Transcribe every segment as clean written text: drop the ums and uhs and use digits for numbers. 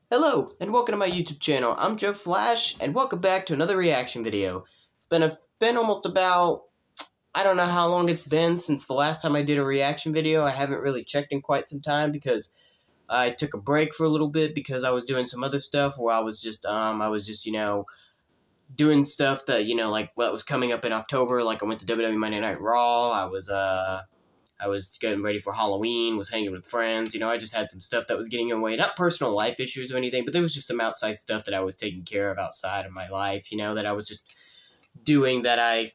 Hello, and welcome to my YouTube channel. I'm Joe Flash, and welcome back to another reaction video. It's been almost about, I don't know how long it's been since the last time I did a reaction video. I haven't really checked in quite some time because I took a break for a little bit because I was doing some other stuff where I was just, doing stuff that, like what was coming up in October. Like I went to WWE Monday Night Raw. I was getting ready for Halloween, was hanging with friends. I just had some stuff that was getting in the way. Not personal life issues or anything, but there was just some outside stuff that I was taking care of outside of my life, that I was just doing that I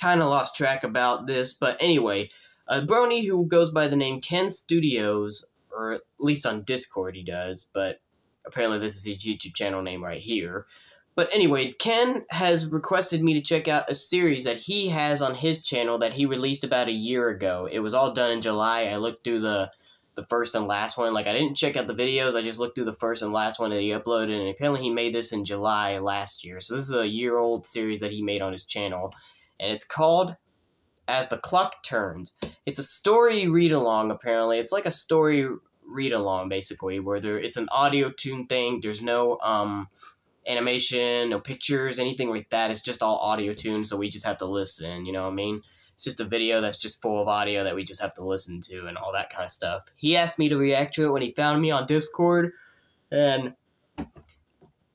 kind of lost track about this. But anyway, Brony, who goes by the name Ken Studios, or at least on Discord he does, but apparently this is his YouTube channel name right here. But anyway, Ken has requested me to check out a series that he has on his channel that he released about a year ago. It was all done in July. I looked through the first and last one. Like, I didn't check out the videos. I just looked through the first and last one that he uploaded, and apparently he made this in July last year. So this is a year-old series that he made on his channel, and it's called As the Clock Turns. It's a story read-along, apparently. It's like a story read-along, basically, where it's an audio-tune thing. There's no, animation, no pictures, anything like that. It's just all audio tuned, so we just have to listen, you know what I mean? It's just a video that's just full of audio that we just have to listen to and all that kind of stuff. He asked me to react to it when he found me on Discord, and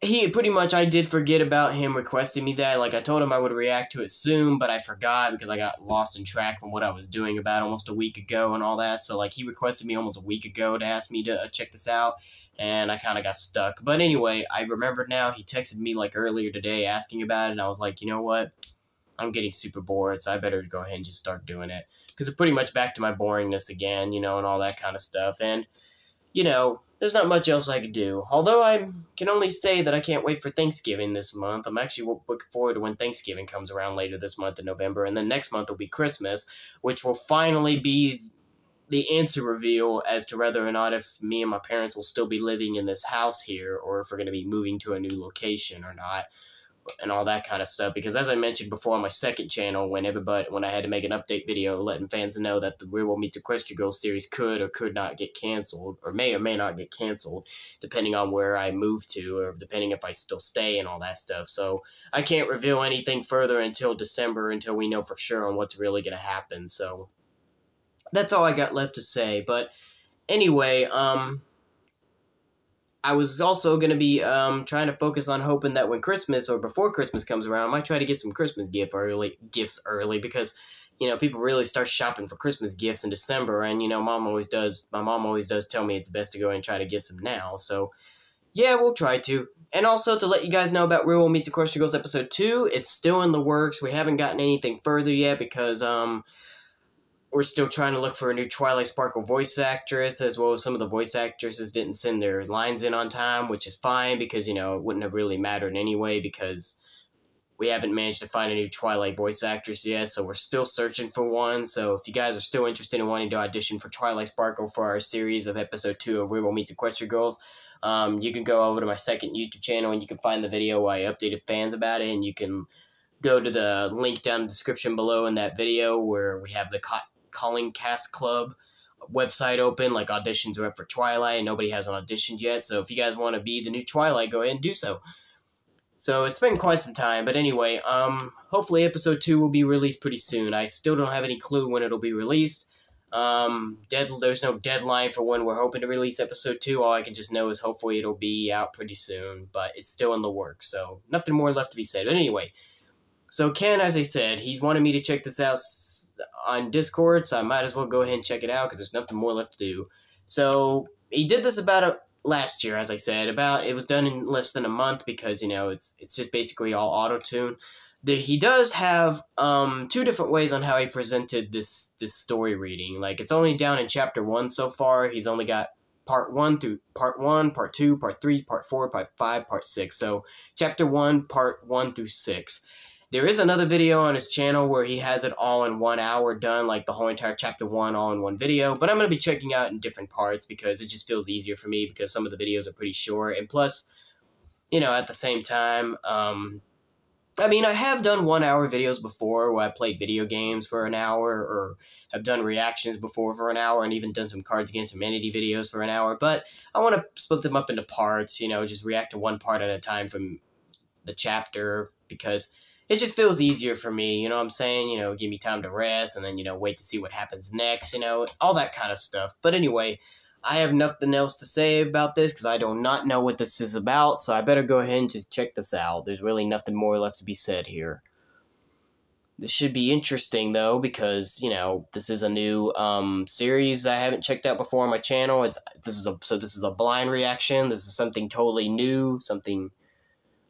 I did forget about him requesting me that. Like, I told him I would react to it soon, but I forgot because I got lost in track from what I was doing about almost a week ago and all that. So, like, he requested me almost a week ago to ask me to check this out, and I kind of got stuck. But anyway, I remembered now. He texted me, like, earlier today asking about it, and I was like, you know what? I'm getting super bored, so I better go ahead and just start doing it. Because it's pretty much back to my boringness again, and all that kind of stuff. And, there's not much else I could do. Although I can only say that I can't wait for Thanksgiving this month. I'm actually looking forward to when Thanksgiving comes around later this month in November. And then next month will be Christmas, which will finally be the answer reveal as to whether or not if me and my parents will still be living in this house here or if we're going to be moving to a new location or not. And all that kind of stuff, because as I mentioned before on my second channel, when I had to make an update video letting fans know that the Real World Meets Equestria Girls series could or could not get canceled, or may not get canceled, depending on where I move to, or depending if I still stay and all that stuff. So I can't reveal anything further until December, until we know for sure on what's really going to happen. So that's all I got left to say. But anyway, I was also going to be trying to focus on hoping that when Christmas or before Christmas comes around, I might try to get some Christmas gifts early because, people really start shopping for Christmas gifts in December. And, my mom always does tell me it's best to go ahead and try to get some now. So, yeah, we'll try to. And also to let you guys know about Real World Meets Equestria Girls Episode 2, it's still in the works. We haven't gotten anything further yet because, we're still trying to look for a new Twilight Sparkle voice actress, as well as some of the voice actresses didn't send their lines in on time, which is fine because, it wouldn't have really mattered anyway because we haven't managed to find a new Twilight voice actress yet, so we're still searching for one. So if you guys are still interested in wanting to audition for Twilight Sparkle for our series of Episode 2 of Real World Meets Equestria Girls, you can go over to my second YouTube channel and you can find the video where I updated fans about it, and you can go to the link down in the description below in that video where we have the Calling Cast Club website open. Like, auditions are up for Twilight and nobody hasn't auditioned yet, so if you guys want to be the new Twilight, go ahead and do so. So it's been quite some time, but anyway, hopefully episode 2 will be released pretty soon. I still don't have any clue when it'll be released. There's no deadline for when we're hoping to release episode 2. All I can just know is hopefully it'll be out pretty soon, but it's still in the works, so nothing more left to be said. But anyway, so Ken, as I said, he's wanted me to check this out on Discord, so I might as well go ahead and check it out because there's nothing more left to do. So he did this about last year, as I said. It was done in less than a month because, it's just basically all auto-tune. He does have 2 different ways on how he presented this story reading. Like, it's only down in chapter 1 so far. He's only got part 1 through part 1, part 2, part 3, part 4, part 5, part 6. So chapter 1, part 1 through 6. There is another video on his channel where he has it all in 1 hour done, like the whole entire chapter 1 all in one video, but I'm going to be checking out in different parts because it just feels easier for me because some of the videos are pretty short, and plus, at the same time, I mean, I have done 1 hour videos before where I played video games for an hour, or have done reactions before for an hour, and even done some Cards Against Humanity videos for an hour. But I want to split them up into parts, just react to one part at a time from the chapter, because it just feels easier for me, you know what I'm saying? Give me time to rest, and then, wait to see what happens next, all that kind of stuff. But anyway, I have nothing else to say about this because I do not know what this is about, so I better go ahead and just check this out. There's really nothing more left to be said here. This should be interesting, though, because, this is a new series that I haven't checked out before on my channel. This is a blind reaction. This is something totally new, something,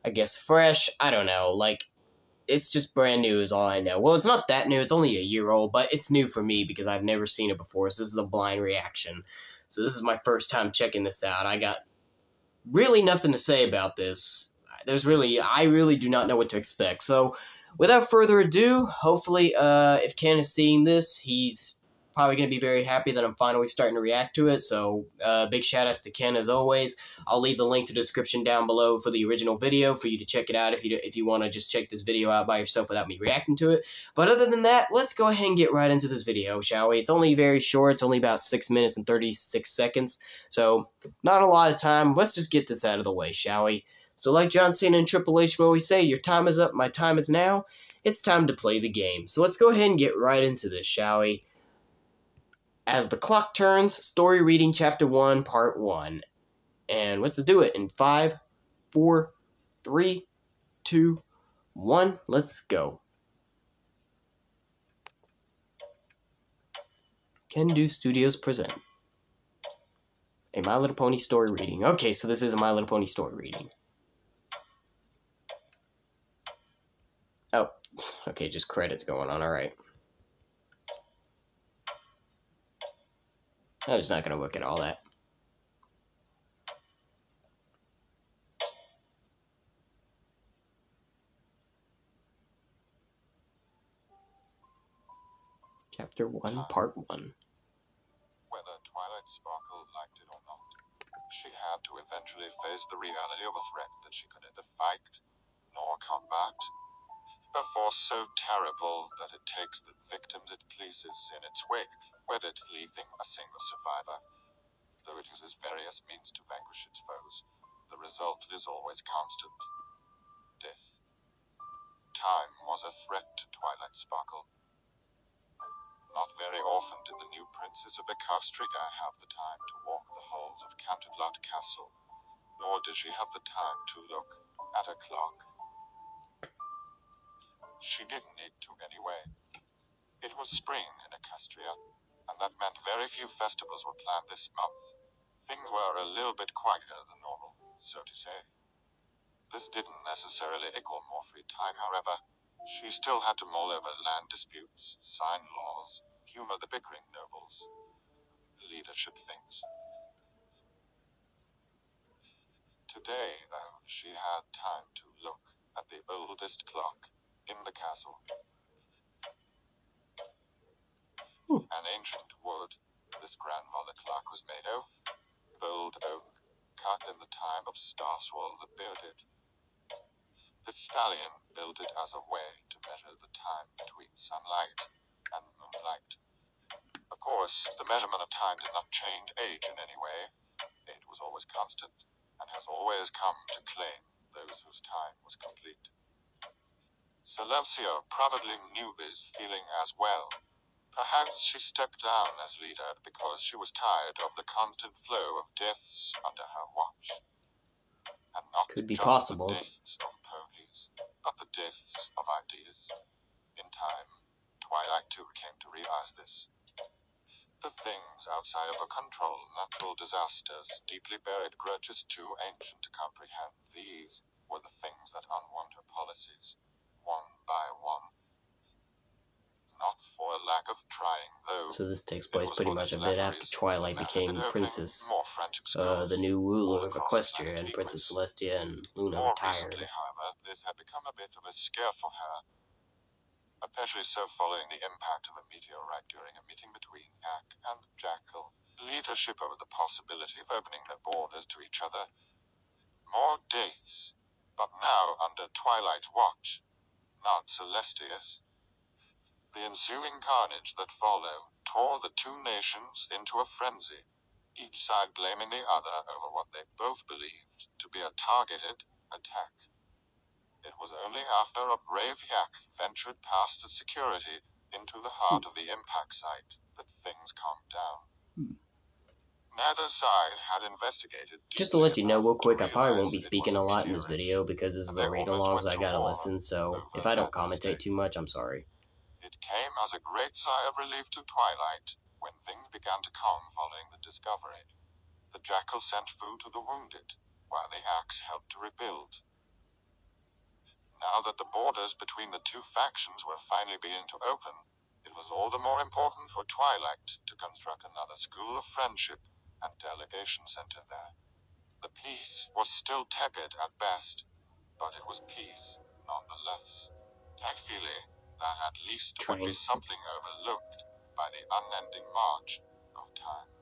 I guess, fresh. I don't know, it's just brand new is all I know. Well, it's not that new. It's only a year old, but it's new for me because I've never seen it before. So this is a blind reaction. So this is my first time checking this out. I got really nothing to say about this. I really do not know what to expect. So without further ado, hopefully, if Ken is seeing this, he's probably going to be very happy that I'm finally starting to react to it. So big shout outs to Ken as always. I'll leave the link to the description down below for the original video for you to check it out if you want to just check this video out by yourself without me reacting to it. But other than that, let's go ahead and get right into this video, shall we? It's only very short. It's only about 6 minutes and 36 seconds. So not a lot of time. Let's just get this out of the way, shall we? So like John Cena and Triple H will always say, your time is up, my time is now. It's time to play the game. So let's go ahead and get right into this, shall we? As the clock turns, story reading chapter 1, part 1. And let's do it in 5, 4, 3, 2, 1. Let's go. Ken Do Studios present a My Little Pony story reading. Okay, so this is a My Little Pony story reading. Oh, okay, just credits going on, alright. I'm just not going to look at all that. Chapter 1, Part 1. Whether Twilight Sparkle liked it or not, she had to eventually face the reality of a threat that she could neither fight nor combat. A force so terrible that it takes the victims it pleases in its wake, with it leaving a single survivor. Though it uses various means to vanquish its foes, the result is always constant: death. Time was a threat to Twilight Sparkle. Not very often did the new princess of Equestria have the time to walk the halls of Canterlot Castle, nor did she have the time to look at a clock. She didn't need to anyway. It was spring in Equestria, and that meant very few festivals were planned this month. Things were a little bit quieter than normal, so to say. This didn't necessarily equal more free time, however. She still had to mull over land disputes, sign laws, humor the bickering nobles. Leadership things. Today, though, she had time to look at the oldest clock in the castle. An ancient wood, this grandmother clock was made of. Bold oak, cut in the time of Starswell the Bearded. The stallion built it as a way to measure the time between sunlight and moonlight. Of course, the measurement of time did not change age in any way. It was always constant, and has always come to claim those whose time was complete. Celestia probably knew this feeling as well. Perhaps she stepped down as leader because she was tired of the constant flow of deaths under her watch. And not Could be just possible. the deaths of ponies, but the deaths of ideas. In time, Twilight too came to realize this. The things outside of her control, natural disasters, deeply buried grudges too ancient to comprehend. These were the things that unwound her policies, one by one. Not for a lack of trying, though. So this takes place pretty much a bit after Twilight became Princess, the new ruler of Equestria, and Princess Celestia and Luna More retired. recently, however, this had become a bit of a scare for her. Especially so following the impact of a meteorite during a meeting between Yak and Jackal. Leadership over the possibility of opening their borders to each other. More deaths, but now under Twilight's watch. not Celestius. The ensuing carnage that followed tore the two nations into a frenzy, each side blaming the other over what they both believed to be a targeted attack. It was only after a brave yak ventured past the security into the heart of the impact site that things calmed down. Neither side had investigated. Just to let you know real quick, I probably won't be speaking a lot in this video because this is a read-along, so I gotta listen, so if I don't commentate too much, I'm sorry. It came as a great sigh of relief to Twilight when things began to calm following the discovery. The Jackal sent food to the wounded, while the Axe helped to rebuild. Now that the borders between the two factions were finally beginning to open, it was all the more important for Twilight to construct another school of friendship and delegation center there. The peace was still tepid at best, but it was peace nonetheless. Thankfully, that at least would be something overlooked by the unending march of time.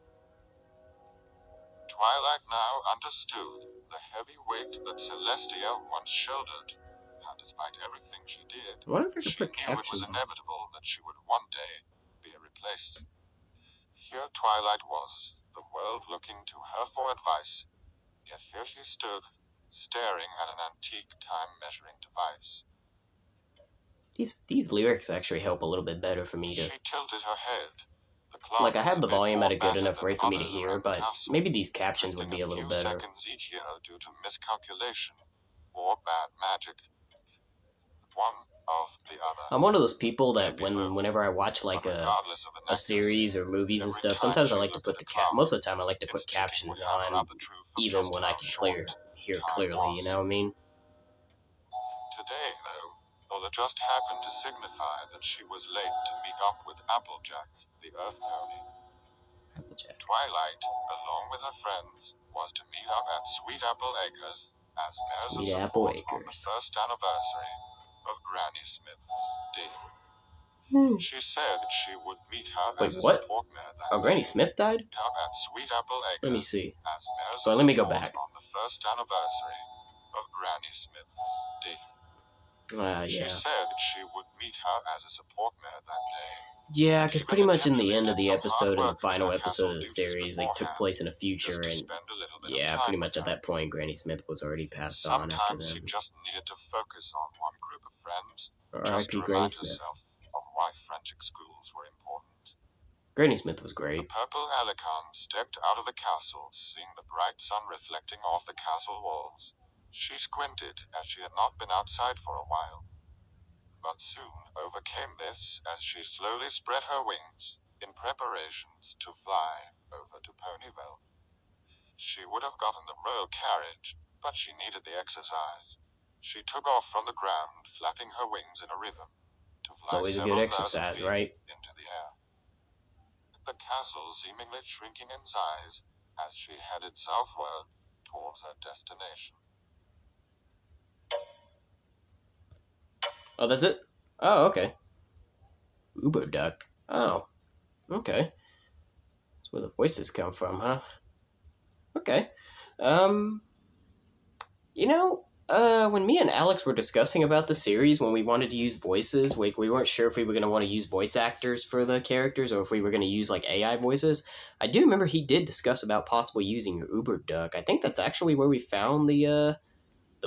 Twilight now understood the heavy weight that Celestia once shouldered, and despite everything she did, she knew it was inevitable that she would one day be replaced. Here Twilight was, the world looking to her for advice, yet here she stood, staring at an antique time-measuring device. These lyrics actually help a little bit better for me to... She tilted her head. Like, I have the volume at a good enough rate for me to hear, but maybe these captions would be a little better. Seconds each year due to miscalculation or bad magic. One of the other. I'm one of those people that whenever I watch like a series or movies and stuff, sometimes I like to put most of the time I like to put captions on, even when I can hear clearly, you know what I mean? Today, though, it just happened to signify that she was late to meet up with Applejack, the Earth Pony. Twilight, along with her friends, was to meet up at Sweet Apple Acres as heirs of support on the first anniversary of Granny Smith's death. She said she would meet her as a support mare that Oh, Granny Smith died? Up at Sweet Apple Acres. Let me see. As so let me go back. On the first anniversary of Granny Smith's death. Yeah. She said she would meet her as a support mare that day. Yeah, because pretty much in the end of the episode, in the final episode of the series, they took place in the future, and yeah, pretty much at that point, Granny Smith was already passed on after Sometimes she them. just needed to focus on one group of friends, R.I.P. Granny Smith. Of why friendship schools were important. Granny Smith was The great. purple Helicon stepped out of the castle, seeing the bright sun reflecting off the castle walls. She squinted, as she had not been outside for a while, but soon overcame this as she slowly spread her wings in preparations to fly over to Ponyville. She would have gotten the royal carriage, but she needed the exercise. She took off from the ground, flapping her wings in a rhythm, to fly It's always a good exercise, right? Into the air. The castle seemingly shrinking in size as she headed southward towards her destination. Oh, that's it? Oh, okay. Uber Duck. Oh, okay. That's where the voices come from, huh? Okay. When me and Alex were discussing about the series, when we wanted to use voices, we weren't sure if we were going to want to use voice actors for the characters or if we were going to use, like, AI voices. I do remember he did discuss about possibly using Uber Duck. I think that's actually where we found the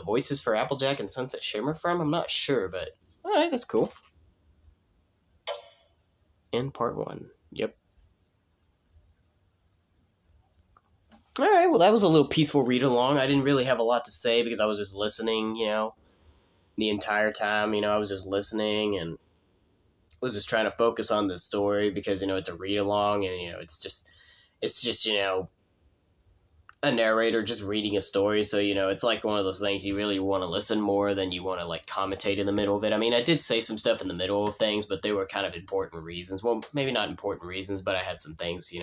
voices for Applejack and Sunset Shimmer from. I'm not sure, but alright, that's cool. In part 1. Yep. Alright, well, that was a little peaceful read-along. I didn't really have a lot to say because I was just listening, the entire time. I was just listening and was just trying to focus on the story because, it's a read-along and, it's just a narrator just reading a story. So, it's like one of those things you really want to listen more than you want to, like, commentate in the middle of it. I mean, I did say some stuff in the middle of things, but they were kind of important reasons. Well, maybe not important reasons, but I had some things,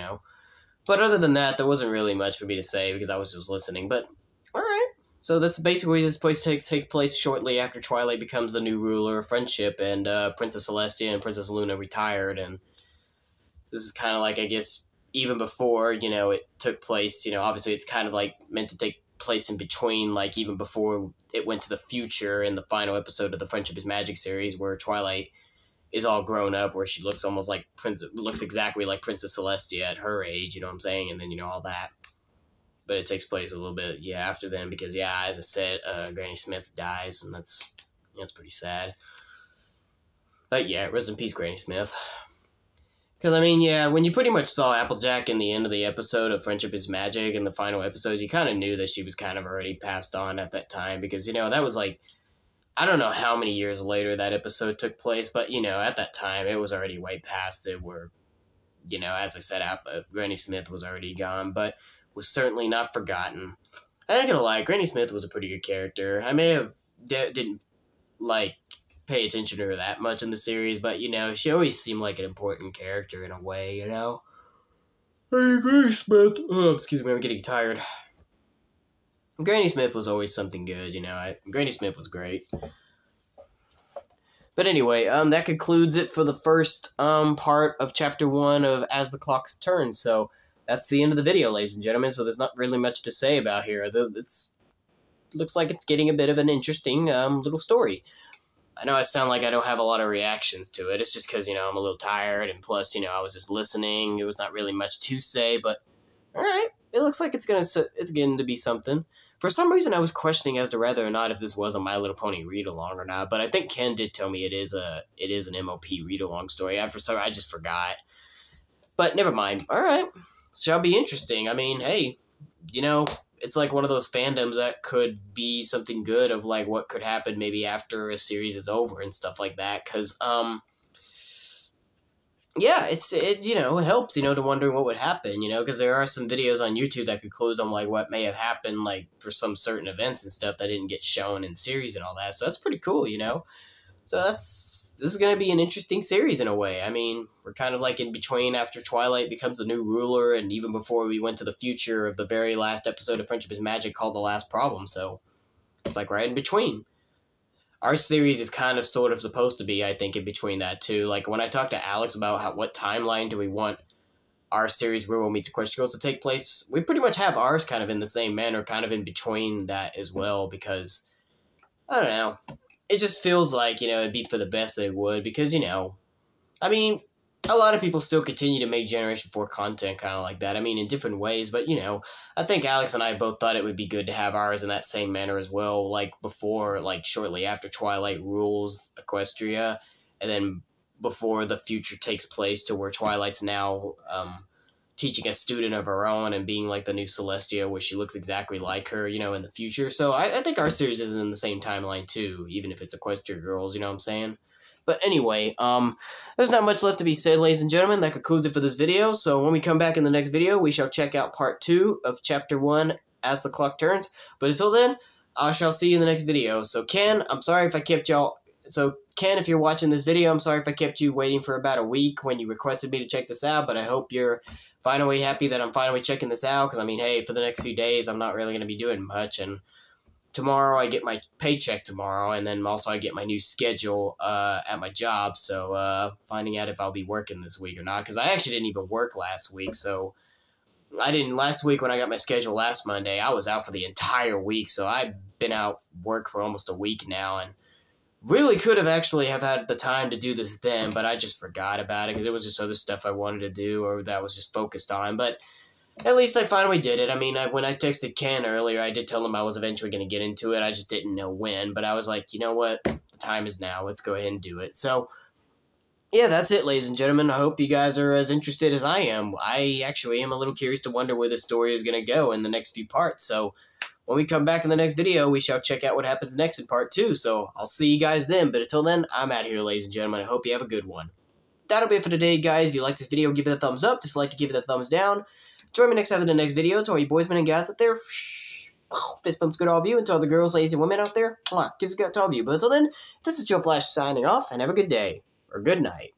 But other than that, there wasn't really much for me to say because I was just listening. But, alright. So that's basically this place takes place shortly after Twilight becomes the new ruler of Friendship and Princess Celestia and Princess Luna retired. And this is kind of like, I guess, even before, it took place, obviously it's kind of like meant to take place in between, like even before it went to the future in the final episode of the Friendship is Magic series, where Twilight is all grown up, where she looks almost like looks exactly like Princess Celestia at her age, you know what I'm saying? And then, you know, all that. But it takes place a little bit, after then, because, as I said, Granny Smith dies, and that's pretty sad. But, rest in peace, Granny Smith. Because, I mean, when you pretty much saw Applejack in the end of the episode of Friendship is Magic, in the final episodes, you kind of knew that she was kind of already passed on at that time, because, you know, that was like, I don't know how many years later that episode took place, but, you know, at that time, it was already way past it, where, you know, as I said, Granny Smith was already gone, but was certainly not forgotten. I ain't gonna lie, Granny Smith was a pretty good character. I may have didn't, like, pay attention to her that much in the series, but, you know, she always seemed like an important character in a way, you know? Hey, Granny Smith. Oh, excuse me, I'm getting tired. Granny Smith was always something good, you know? Granny Smith was great. But anyway, that concludes it for the first part of Chapter 1 of As the Clock Turns, so that's the end of the video, ladies and gentlemen, so there's not really much to say about here. It looks like it's getting a bit of an interesting little story. I know I sound like I don't have a lot of reactions to it. It's just because, you know, I'm a little tired, and plus, you know, I was just listening. It was not really much to say, but alright. It looks like it's getting to be something. For some reason, I was questioning as to whether or not if this was a My Little Pony read-along or not, but I think Ken did tell me it is an MOP read-along story. I just forgot. But never mind. Alright. Shall be interesting. I mean, hey, you know, it's like one of those fandoms that could be something good of, like, what could happen maybe after a series is over and stuff like that, because, it you know, it helps, you know, to wondering what would happen, you know, because there are some videos on YouTube that could close on, like, what may have happened, like, for some certain events and stuff that didn't get shown in series and all that, so that's pretty cool, you know? So this is going to be an interesting series in a way. I mean, we're kind of like in between after Twilight becomes the new ruler, and even before we went to the future of the very last episode of Friendship is Magic called The Last Problem, so it's like right in between. Our series is kind of sort of supposed to be, I think, in between that too. Like when I talked to Alex about what timeline do we want our series Rural Meets Equestria Girls to take place, we pretty much have ours kind of in the same manner, kind of in between that as well, because, I don't know, it just feels like, you know, it'd be for the best that it would, because, you know, I mean, a lot of people still continue to make Generation 4 content kind of like that. I mean, in different ways, but, you know, I think Alex and I both thought it would be good to have ours in that same manner as well, like before, like shortly after Twilight rules Equestria, and then before the future takes place to where Twilight's now teaching a student of her own and being like the new Celestia, where she looks exactly like her, you know, in the future. So I think our series is in the same timeline too, even if it's Equestria Girls, you know what I'm saying? But anyway, there's not much left to be said, ladies and gentlemen. That concludes it for this video. So when we come back in the next video, we shall check out part 2 of Chapter 1, As the Clock Turns. But until then, I shall see you in the next video. So Ken, I'm sorry if I kept y'all... So Ken, if you're watching this video, I'm sorry if I kept you waiting for about a week when you requested me to check this out, but I hope you're finally happy that I'm finally checking this out, because, I mean, hey, for the next few days, I'm not really going to be doing much, and tomorrow I get my paycheck tomorrow, and then also I get my new schedule at my job, so finding out if I'll be working this week or not, because I actually didn't even work last week, so last week when I got my schedule last Monday, I was out for the entire week, so I've been out work for almost a week now, and really could have actually have had the time to do this then, but I just forgot about it because it was just other stuff I wanted to do or that I was just focused on. But at least I finally did it. I mean, when I texted Ken earlier, I did tell him I was eventually going to get into it. I just didn't know when, but I was like, you know what? The time is now. Let's go ahead and do it. So, yeah, that's it, ladies and gentlemen. I hope you guys are as interested as I am. I actually am a little curious to wonder where this story is going to go in the next few parts. So, when we come back in the next video, we shall check out what happens next in part 2. So, I'll see you guys then. But until then, I'm out of here, ladies and gentlemen. I hope you have a good one. That'll be it for today, guys. If you like this video, give it a thumbs up. Dislike it, give it a thumbs down. Join me next time in the next video. To all you boys, men, and guys out there, fist bumps good to all of you. And to all the girls, ladies, and women out there, kisses good to all of you. But until then, this is Joe Flash signing off, and have a good day, or good night.